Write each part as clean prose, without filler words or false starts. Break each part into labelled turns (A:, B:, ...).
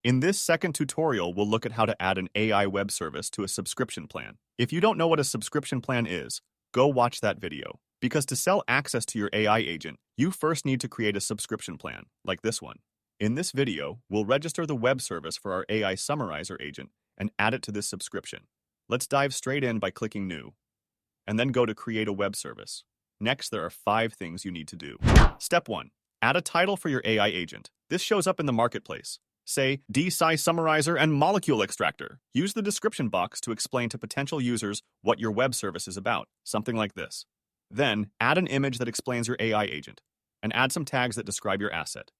A: In this second tutorial, we'll look at how to add an AI web service to a subscription plan. If you don't know what a subscription plan is, go watch that video. Because to sell access to your AI agent, you first need to create a subscription plan, like this one. In this video, we'll register the web service for our AI summarizer agent and add it to this subscription. Let's dive straight in by clicking New, and then go to Create a Web Service. Next, there are 5 things you need to do. Step 1. Add a title for your AI agent. This shows up in the marketplace. Say, D-size summarizer and molecule extractor. Use the description box to explain to potential users what your web service is about, something like this. Then, add an image that explains your AI agent, and add some tags that describe your asset.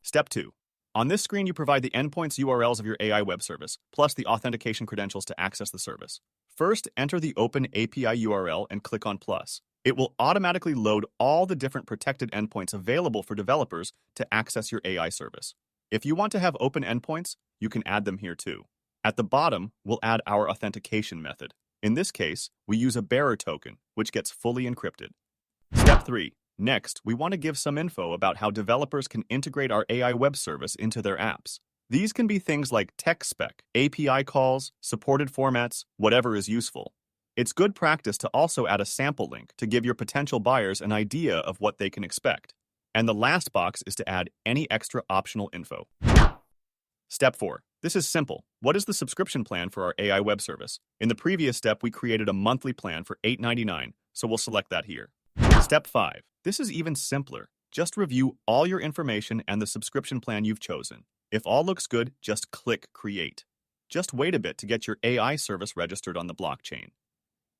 A: Step 2. On this screen, you provide the endpoints URLs of your AI web service, plus the authentication credentials to access the service. First, enter the Open API URL and click on plus. It will automatically load all the different protected endpoints available for developers to access your AI service. If you want to have open endpoints, you can add them here too. At the bottom, we'll add our authentication method. In this case, we use a bearer token, which gets fully encrypted. Step 3. Next, we want to give some info about how developers can integrate our AI web service into their apps. These can be things like tech spec, API calls, supported formats, whatever is useful. It's good practice to also add a sample link to give your potential buyers an idea of what they can expect. And the last box is to add any extra optional info. Step 4. This is simple. What is the subscription plan for our AI web service? In the previous step, we created a monthly plan for $8.99, so we'll select that here. Step 5. This is even simpler. Just review all your information and the subscription plan you've chosen. If all looks good, just click Create. Just wait a bit to get your AI service registered on the blockchain.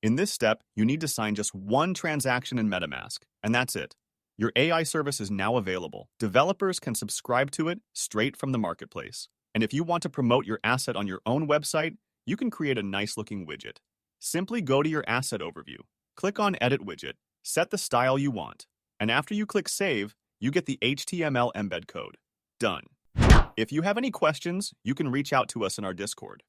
A: In this step, you need to sign just one transaction in MetaMask, and that's it. Your AI service is now available. Developers can subscribe to it straight from the marketplace. And if you want to promote your asset on your own website, you can create a nice-looking widget. Simply go to your asset overview, click on Edit Widget, set the style you want, and after you click Save, you get the HTML embed code. Done. If you have any questions, you can reach out to us in our Discord.